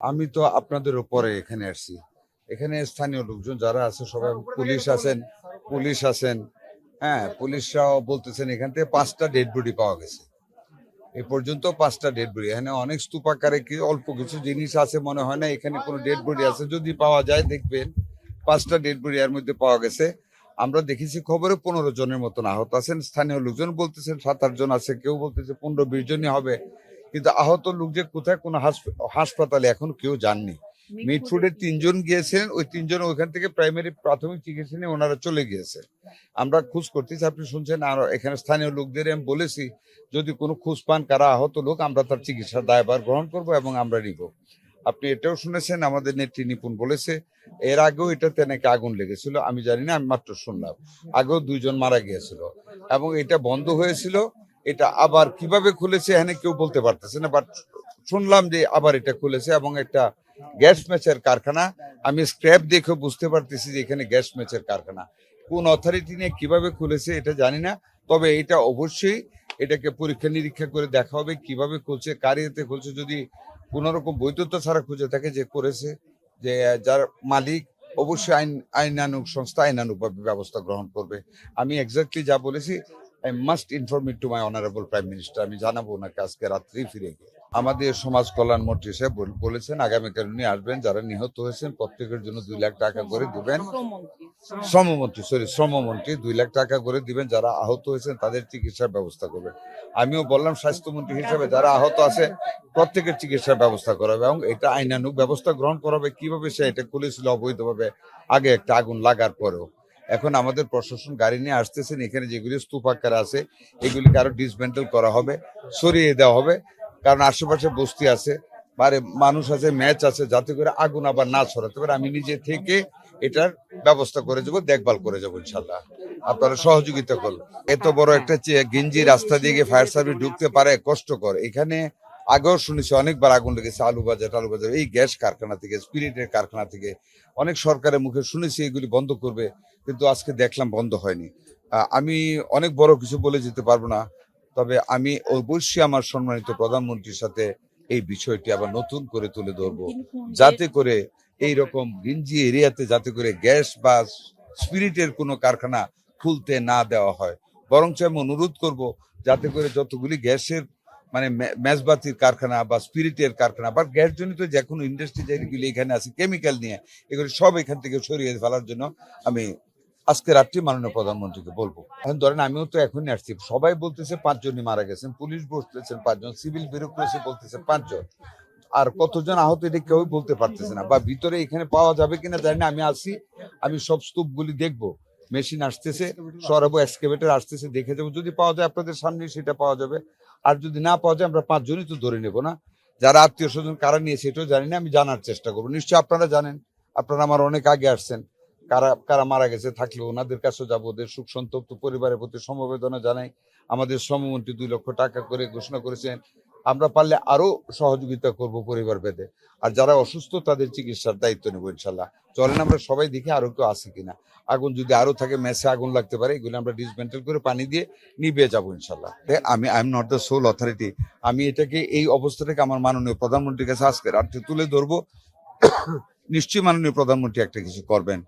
আমি তো আপনাদের উপরে এখানে আসছি। এখানে স্থানীয় লোকজন যারা আছে সবাই পুলিশ আছেন। হ্যাঁ, পুলিশরাও বলতেছেন এখান থেকে 5টা ডেড বডি পাওয়া গেছে। এ পর্যন্ত 5টা ডেড বডি। এখানে অনেক স্তূপাকারে কি অল্প কিছু জিনিস আছে, মনে হয় না এখানে কোনো ডেড বডি আছে। যদি পাওয়া যায় দেখবেন 5টা ডেড বডি এর মধ্যে পাওয়া গেছে। আমরা দেখেছি খবরে 15 জনের মতন আহত আছেন। স্থানীয় লোকজন বলতেছেন 7-8 জন আছে, কেউ বলতেছে 15-20 জনই হবে। কিন্তু আহত লোক যে কোথায় কোন হাসপাতালে এখন কেউ জাননি। মিটফুডের 3 জন গিয়েছিলেন, ওই 3 জন ওইখান থেকে প্রাথমিক চিকিৎসা নিয়ে ওনারা চলে গিয়েছে। আমরা খোঁজ করতেছি, আপনি শুনছেন। আর এখানে স্থানীয় লোকদের আমি বলেছি যদি কোনো খোঁজ পান কারা আহত লোক, আমরা তার চিকিৎসার দায়ভার গ্রহণ করব এবং আমরা নিব। আপনি এটাও শুনেছেন আমাদের নেত্রী নিপুণ বলেছে এর আগেও এটাতে নাকি আগুন লেগেছিল, আমি জানি না, আমি মাত্র শুনলাম। আগেও 2 জন মারা গিয়েছিল এবং এটা বন্ধ হয়েছিল। এটা আবার কিভাবে খুলেছে এখানে কেউ বলতে পারতেছে না, বাট শুনলাম যে আবার এটা খুলেছে এবং একটা গ্যাস ম্যাচের কারখানা। আমি স্ক্র্যাপ দেখে বুঝতে পারতেছি যে এখানে গ্যাস ম্যাচের কারখানা। কোন অথরিটি নিয়ে কিভাবে খুলেছে এটা জানি না, তবে এটা অবশ্যই এটাকে পরীক্ষা নিরীক্ষা করে দেখা হবে কিভাবে খুলছে, কার ইয়েতে খুলছে। যদি কোন রকম বৈধতা ছাড়া খুঁজে থাকে যে করেছে, যে যার মালিক, অবশ্যই আইনানুগ সংস্থা আইনানুগভাবে ব্যবস্থা গ্রহণ করবে। আমি এক্স্যাক্টলি যা বলেছি, I must inform it to my honourable prime minister. আমি জানাবো ওনাকে আজকে রাত্রেই ফিরে গিয়ে। আমাদের সমাজ কল্যাণ মন্ত্রী সাহেব বলেছেন আগামীকাল উনি আসবেন, যারা নিহত হয়েছেন প্রত্যেকের জন্য 2 লাখ টাকা করে দিবেন। শ্রমমন্ত্রী 2 লাখ টাকা করে দিবেন, যারা আহত হয়েছেন তাদের চিকিৎসার ব্যবস্থা করবেন। আমিও বললাম স্বাস্থ্যমন্ত্রী হিসেবে যারা আহত আছে প্রত্যেকের চিকিৎসার ব্যবস্থা করা হবে এবং এটা আইনানুগ ব্যবস্থা গ্রহণ করা হবে। কিভাবে সে এটা খুলেছিল অবৈধভাবে আগে একটা আগুন লাগার পরেও। এখন আমাদের প্রশাসন গাড়ি নিয়ে আসতেছেন, এখানে যেগুলি স্তূপাকার আছে এগুলিকে আরো ডিসমেন্টেল করা হবে, সরিয়ে দেওয়া হবে। কারণ আশেপাশে বস্তি আছে, মানুষ আছে, ম্যাচ আছে, যাতে করে আগুন আবার না ছড়াতে পারে। আমি নিজে থেকে এটার ব্যবস্থা করে যাবো, দেখভাল করে যাবো ইনশাল্লাহ। আপনারা সহযোগিতা করুন। এত বড় একটা গেঞ্জি রাস্তা দিয়ে গিয়ে ফায়ার সার্ভিস ঢুকতে পারে, কষ্টকর। এখানে আগেও শুনেছি অনেকবার আগুন লেগেছে আলু বাজার এই গ্যাস কারখানা থেকে, স্পিরিটের কারখানা থেকে। অনেক সরকারের মুখে শুনেছি এগুলি বন্ধ করবে, কিন্তু আজকে দেখলাম বন্ধ হয়নি। আমি অনেক বড় কিছু বলে যেতে পারবো না, তবে আমি অবশ্যই আমার সম্মানিত প্রধানমন্ত্রীর সাথে এই বিষয়টি আবার নতুন করে তুলে ধরবো, যাতে করে এই রকম গিঞ্জি এরিয়াতে যাতে করে গ্যাস বা স্পিরিটের কোনো কারখানা খুলতে না দেওয়া হয়। বরঞ্চ আমি অনুরোধ করব যাতে করে যতগুলি গ্যাসের মানে মেজবাতির কারখানা বা স্পিরিটের কারখানা বা গ্যাস জনিত যে কোনো ইন্ডাস্ট্রি যেগুলি এখানে আছে কেমিক্যাল নিয়ে, এগুলি সব এখান থেকে সরিয়ে ফেলার জন্য আমি আজকে রাত্রি মাননীয় প্রধানমন্ত্রীকে বলবো। এখন ধরেন আমিও তো এখনই আসছি, সবাই বলতেছে 5 জনই মারা গেছেন, পুলিশ বলতেছেন 5 জন, সিভিল ব্যুরোক্রেসি বলতেছে 5 জন। আর কতজন আহত এটা কেউ বলতে পারতেছে না, বা ভিতরে এখানে পাওয়া যাবে কিনা জানি না। আমি আসি, আমি সব স্তূপগুলি দেখবো, মেশিন আসতেছে, সরাবো, এক্সকেভেটর আসতেছে, দেখে যাবো। যদি পাওয়া যায় আপনাদের সামনে সেটা পাওয়া যাবে, আর যদি না পাওয়া যায় আমরা 5 জনই তো ধরে নেবো না। যারা আত্মীয় স্বজন কারা নিয়েছে এটাও জানি না, আমি জানার চেষ্টা করবো। নিশ্চয়ই আপনারা জানেন, আপনারা আমার অনেক আগে আসছেন। কারা কারা মারা গেছে থাকলে ওনাদের কাছেও যাবো, ওদের সুখ সন্তপ্ত পরিবারের প্রতি সমবেদনা জানাই। আমাদের শ্রমমন্ত্রী 2 লক্ষ টাকা করে ঘোষণা করেছেন, আমরা পারলে আরো সহযোগিতা করব পরিবার ভেদে। আর যারা অসুস্থ তাদের চিকিৎসার দায়িত্ব নেবো ইনশাল্লাহ। চলেন আমরা সবাই দেখি আরো কেউ আছে কিনা। আগুন যদি আরো থাকে, মেসে আগুন লাগতে পারে, এগুলো আমরা ডিসমেন্টেল করে পানি দিয়ে নিভিয়ে যাবো ইনশাল্লাহ। I am not the sole authority. আমি এটাকে এই অবস্থাটাকে আমার মাননীয় প্রধানমন্ত্রীর কাছে আজকে রাত্রে তুলে ধরবো। নিশ্চয়ই মাননীয় প্রধানমন্ত্রী একটা কিছু করবেন।